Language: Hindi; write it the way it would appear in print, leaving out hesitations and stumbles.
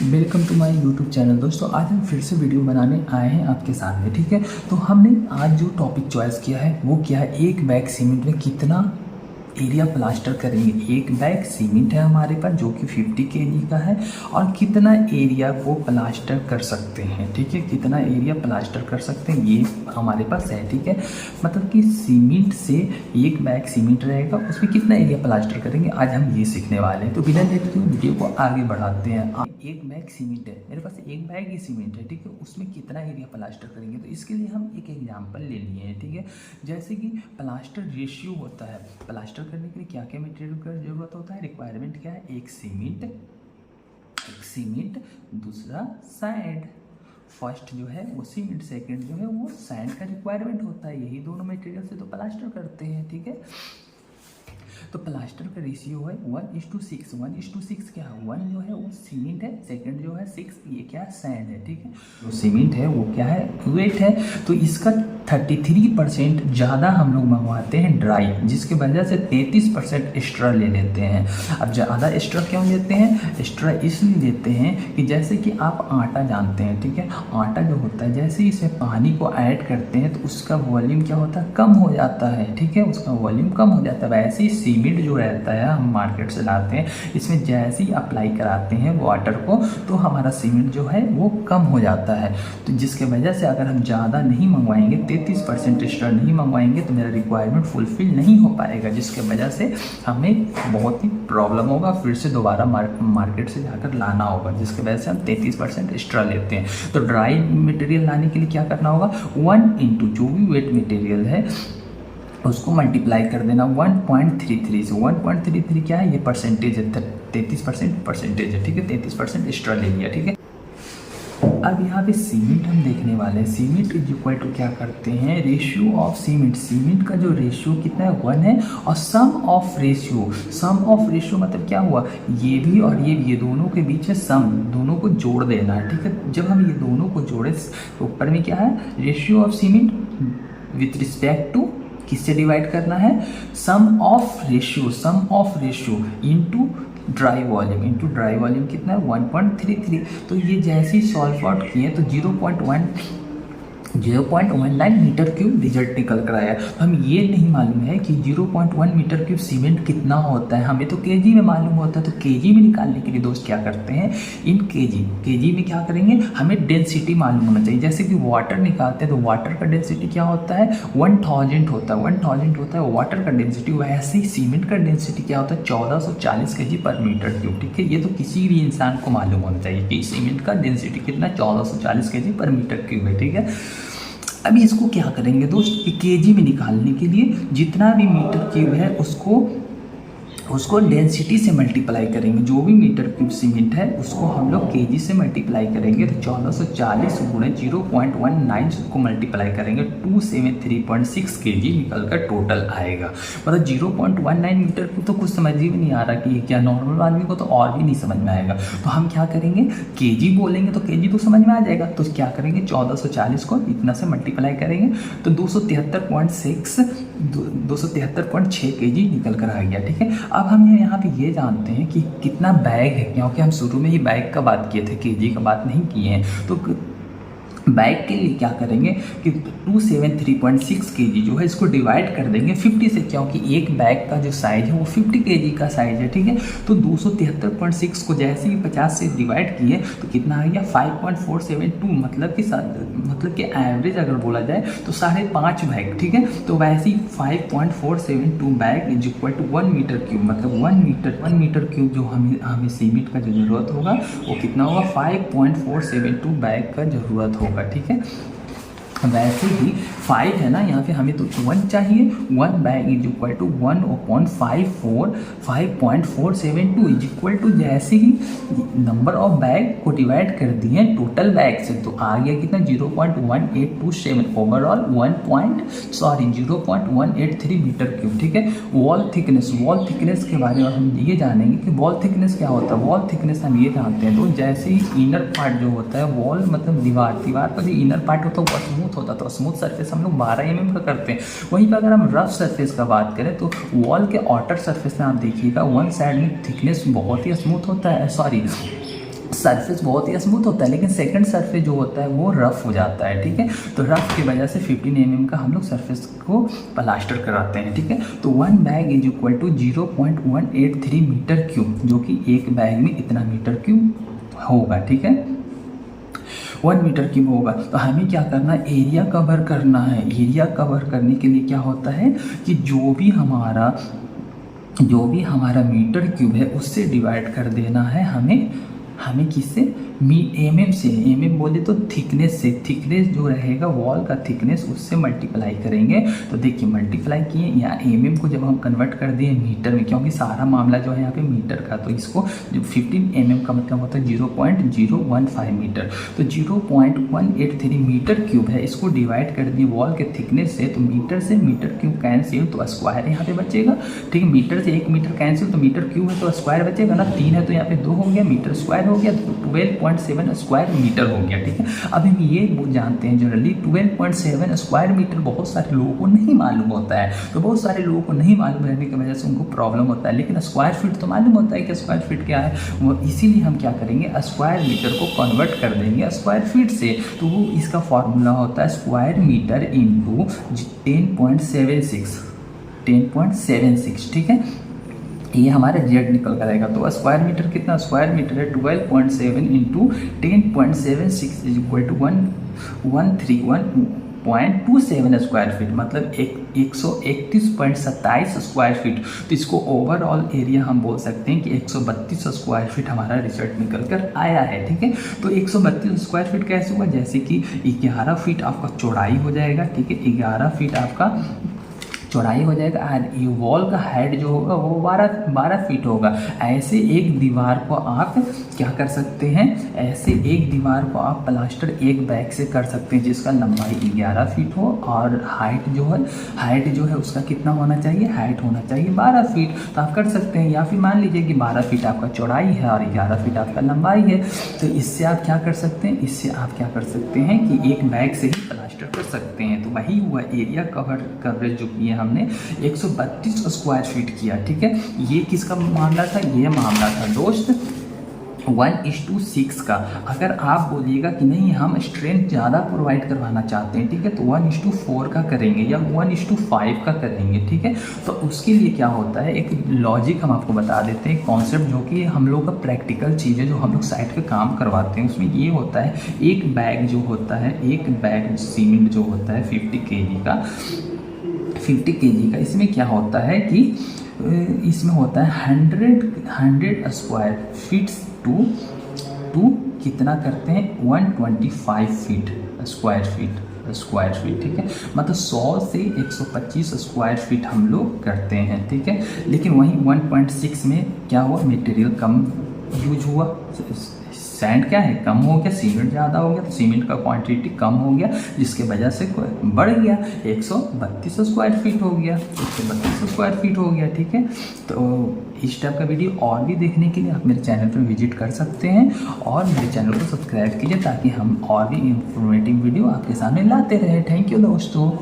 Welcome to my YouTube channel. दोस्तों आज हम फिर से वीडियो बनाने आए हैं आपके सामने। ठीक है, तो हमने आज जो टॉपिक चॉइस किया है वो क्या है, एक बैग सीमेंट में कितना एरिया प्लास्टर करेंगे। एक बैग सीमेंट है हमारे पास जो कि 50 केजी का है और कितना एरिया को प्लास्टर कर सकते हैं। ठीक है, कितना एरिया प्लास्टर कर सकते हैं ये हमारे पास है। ठीक है, मतलब कि सीमेंट से एक बैग सीमेंट रहेगा, उसमें कितना एरिया प्लास्टर करेंगे आज हम ये सीखने वाले हैं। तो बिना देर के वीडियो को आगे बढ़ाते हैं। एक बैग सीमेंट है, मेरे पास एक बैग ही सीमेंट है। ठीक है, उसमें कितना एरिया प्लास्टर करेंगे, तो इसके लिए हम एक एग्जाम्पल ले लिए हैं। ठीक है, जैसे कि प्लास्टर रेशियो होता है, प्लास्टर करने के लिए क्या क्या मटेरियल का जरूरत होता है, रिक्वायरमेंट क्या है, एक सीमेंट दूसरा सैंड। फर्स्ट जो है वो सीमेंट, सेकंड जो है वो सैंड का रिक्वायरमेंट होता है। यही दोनों मटेरियल से तो प्लास्टर करते हैं। ठीक है, तो प्लास्टर का रेशियो है 1:6। 1:6 क्या है, 1 जो है वो सीमेंट है, सेकंड जो है 6 ये क्या है, सैंड है। ठीक है, जो सीमेंट है वो क्या है, वेट है। तो इसका 33% ज़्यादा हम लोग मंगवाते हैं ड्राई, जिसकी वजह से 33% एक्स्ट्रा ले लेते हैं। अब ज़्यादा एक्स्ट्रा क्यों लेते हैं, एक्स्ट्रा इसलिए लेते हैं कि जैसे कि आप आटा जानते हैं। ठीक है, आटा जो होता है जैसे ही इसमें पानी को ऐड करते हैं तो उसका वॉल्यूम क्या होता है, कम हो जाता है। ठीक है, उसका वॉल्यूम कम हो जाता है। वैसे ही सीमेंट जो रहता है हम मार्केट से लाते हैं, इसमें जैसे ही अप्लाई कराते हैं वाटर को तो हमारा सीमेंट जो है वो कम हो जाता है। तो जिसके वजह से अगर हम ज़्यादा नहीं मंगवाएंगे, 33% एक्स्ट्रा नहीं मंगवाएंगे तो मेरा रिक्वायरमेंट फुलफिल नहीं हो पाएगा, जिसके वजह से हमें बहुत ही प्रॉब्लम होगा, फिर से दोबारा मार्केट से जाकर लाना होगा, जिसकी वजह से हम 33% एक्स्ट्रा लेते हैं। तो ड्राई मटेरियल लाने के लिए क्या करना होगा, 1 इंटू जो भी वेट मटेरियल है उसको मल्टीप्लाई कर देना 1.33 से। 1.33 क्या है, ये परसेंटेज है, 33% परसेंटेज है। ठीक है, 33% एक्स्ट्रा ले लिया। ठीक है, अब यहाँ पे सीमेंट हम देखने वाले हैं। सीमेंट इज इक्वल टू क्या करते हैं, रेशियो ऑफ सीमेंट। सीमेंट का जो रेशियो कितना है, 1 है। और सम ऑफ रेशियो मतलब क्या हुआ, ये भी और ये भी, ये दोनों के बीच है सम, दोनों को जोड़ देना है। ठीक है, जब हम ये दोनों को जोड़े तो ऊपर में क्या है, ratio of cement with respect to किससे डिवाइड करना है, sum of ratio into dry volume कितना है, 1.33। तो ये जैसे ही सॉल्व आउट किए तो 0.19 मीटर क्यूब रिजल्ट निकल कर आया। तो हम ये नहीं मालूम है कि 0.1 मीटर क्यूब सीमेंट कितना होता है, हमें तो केजी में मालूम होता है। तो केजी में निकालने के लिए दोस्त क्या करते हैं, इन केजी में क्या करेंगे, हमें डेंसिटी मालूम होना चाहिए। जैसे कि वाटर निकालते हैं तो वाटर का डेंसिटी क्या होता है, 1000 होता है वाटर का डेंसिटी। वैसे ही सीमेंट का डेंसिटी क्या होता है, 1440 केजी पर मीटर क्यूब। ठीक है, ये तो किसी भी इंसान को मालूम होना चाहिए कि सीमेंट का डेंसिटी कितना, 1440 केजी पर मीटर क्यूब है। ठीक है, अभी इसको क्या करेंगे दोस्त कि केजी में निकालने के लिए जितना भी मीटर क्यूब है उसको डेंसिटी से मल्टीप्लाई करेंगे। जो भी मीटर क्यूब सीमेंट है उसको हम लोग केजी से मल्टीप्लाई करेंगे। तो 1440 गुणे 0.19 को मल्टीप्लाई करेंगे, 273.6 केजी निकल कर टोटल आएगा। मतलब 0.19 मीटर क्यूब तो कुछ समझ ही नहीं आ रहा कि ये क्या, नॉर्मल आदमी को तो और भी नहीं समझ में आएगा। तो हम क्या करेंगे, केजी बोलेंगे तो केजी तो समझ में आ जाएगा। तो क्या करेंगे, 1440 को इतना से मल्टीप्लाई करेंगे तो 273.6 केजी निकल कर आ गया। ठीक है, अब हम यहाँ पे ये जानते हैं कि कितना बैग है, क्योंकि हम शुरू में ही बैग का बात किए थे, केजी का बात नहीं किए हैं। तो बैग के लिए क्या करेंगे कि 273.6 केजी जो है इसको डिवाइड कर देंगे 50 से, क्योंकि एक बैग का जो साइज है वो 50 केजी का साइज है। ठीक है, तो 273.6 को जैसे ही 50 से डिवाइड किए तो कितना आ गया, 5.472। मतलब कि एवरेज अगर बोला जाए तो 5.5 बैग। ठीक है, तो वैसे ही 5.472 bag is equal to 1 metre cube. मतलब 1 मीटर क्यूब जो हमें सीमेंट का जो ज़रूरत होगा वो कितना होगा, 5.472 बैग का ज़रूरत होगा। ठीक है, वैसे ही 5 है ना, यहाँ पे हमें तो 1 चाहिए। 1 bag is equal to 5.472 is equal to, जैसे ही नंबर ऑफ बैग को डिवाइड कर दिए टोटल बैग से तो आ गया कितना, 0.1827 ओवरऑल 0.183 मीटर क्यूब। ठीक है, वॉल थिकनेस के बारे में हम ये जानेंगे कि वॉल थिकनेस क्या होता है। वॉल थिकनेस हम ये जानते हैं तो जैसे ही इनर पार्ट जो होता है, वॉल मतलब दीवार पर जो इनर पार्ट होता है वो स्मूथ होता है। तो स्मूथ सरफेस हम लोग 12 mm का करते हैं। वहीं पर अगर हम रफ सरफेस का बात करें तो वॉल के आउटर सरफेस में आप देखिएगा वन साइड में थिकनेस बहुत ही स्मूथ होता है, सरफेस बहुत ही स्मूथ होता है, लेकिन सेकंड सरफेस जो होता है वो रफ हो जाता है, ठीक है। तो रफ की वजह से 15 mm का हम लोग सरफेस को प्लास्टर कराते हैं, ठीक है। तो 1 bag is equal to 0.183 metre cube, जो कि एक बैग में इतना मीटर क्यूब होगा, ठीक है। 1 मीटर क्यूब होगा। तो हमें क्या करना है, एरिया कवर करना है। एरिया कवर करने के लिए क्या होता है कि जो भी हमारा मीटर क्यूब है उससे डिवाइड कर देना है हमें किससे, mm से। mm बोले तो थिकनेस से, थिकनेस जो रहेगा वॉल का थिकनेस उससे मल्टीप्लाई करेंगे। तो देखिए मल्टीप्लाई किए, यहाँ mm को जब हम कन्वर्ट कर दिए मीटर में, क्योंकि सारा मामला जो है यहाँ पे मीटर का, तो इसको जो 15 mm का मतलब होता है 0.015 मीटर। तो 0.183 मीटर क्यूब है, इसको डिवाइड कर दिए वॉल के थिकनेस से। तो मीटर से मीटर क्यूब कैंसिल, तो स्क्वायर यहाँ पे बचेगा, ठीक है। मीटर से 1 मीटर कैंसिल, तो मीटर क्यूब है तो स्क्वायर बचेगा ना, 3 है तो यहाँ पे 2 हो गया, मीटर स्क्वायर हो गया, 12.7 स्क्वायर मीटर हो गया, ठीक है। अब हम ये जानते हैं जनरली 12.7 स्क्वायर मीटर बहुत सारे लोगों को नहीं मालूम होता है। तो बहुत सारे लोगों को नहीं मालूम रहने की वजह से उनको प्रॉब्लम होता है, लेकिन स्क्वायर फीट तो मालूम होता है कि स्क्वायर फीट क्या है वो। इसीलिए हम क्या करेंगे, स्क्वायर मीटर को कन्वर्ट कर देंगे स्क्वायर फीट से। तो वो इसका फॉर्मूला होता है स्क्वायर मीटर इंटू 10.76, ठीक है। ये हमारे जेड निकल कर आएगा। तो स्क्वायर मीटर कितना, स्क्वायर मीटर है 12.7 into 10.76 is equal to 131.27 square feet, मतलब 131.27 स्क्वायर फीट। तो इसको ओवरऑल एरिया हम बोल सकते हैं कि 132 स्क्वायर फीट हमारा रिजल्ट निकल कर आया है, ठीक है। तो 132 स्क्वायर फीट कैसे हुआ, जैसे कि 11 फीट आपका चौड़ाई हो जाएगा, ठीक है। 11 फीट आपका चौड़ाई हो जाएगा, और ये वॉल का हाइट जो होगा वो 12 फीट होगा। ऐसे एक दीवार को आप क्या कर सकते हैं, ऐसे एक दीवार को आप प्लास्टर एक बैग से कर सकते हैं जिसका लंबाई 11 फीट हो और हाइट जो है उसका कितना होना चाहिए, हाइट होना चाहिए 12 फीट। तो आप कर सकते हैं, या फिर मान लीजिए कि 12 फीट आपका चौड़ाई है और 11 फीट आपका लंबाई है। तो इससे आप क्या कर सकते हैं, कि एक बैग से ही प्लास्टर कर सकते हैं। तो वही हुआ एरिया कवरेज जो किया हमने 132 स्क्वायर फीट किया, ठीक है। ये किसका मामला था, ये मामला था दोस्त 1:6 का। अगर आप बोलिएगा कि नहीं हम स्ट्रेंथ ज़्यादा प्रोवाइड करवाना चाहते हैं, ठीक है, तो 1:4 का करेंगे या 1:5 का करेंगे, ठीक है। तो उसके लिए क्या होता है, एक लॉजिक हम आपको बता देते हैं, कॉन्सेप्ट जो कि हम लोग का प्रैक्टिकल चीज़ है जो हम लोग साइट पे काम करवाते हैं। उसमें ये होता है, एक बैग जो होता है, एक बैग सीमेंट जो होता है 50 kg का, इसमें क्या होता है कि इसमें होता है 100 स्क्वायर फीट टू कितना करते हैं 125 फीट स्क्वायर फीट, ठीक है। मतलब 100 से 125 स्क्वायर फीट हम लोग करते हैं, ठीक है। लेकिन वहीं 1.6 में क्या हुआ, मटेरियल कम यूज हुआ, सैंड क्या है कम हो गया, सीमेंट ज़्यादा हो गया, तो सीमेंट का क्वांटिटी कम हो गया, जिसके वजह से बढ़ गया 132 स्क्वायर फीट हो गया, 132 स्क्वायर फीट हो गया, ठीक है। तो इस टाइप का वीडियो और भी देखने के लिए आप मेरे चैनल पर विजिट कर सकते हैं और मेरे चैनल को सब्सक्राइब कीजिए ताकि हम और भी इंफॉर्मेटिव वीडियो आपके सामने लाते रहें। थैंक यू दोस्तों।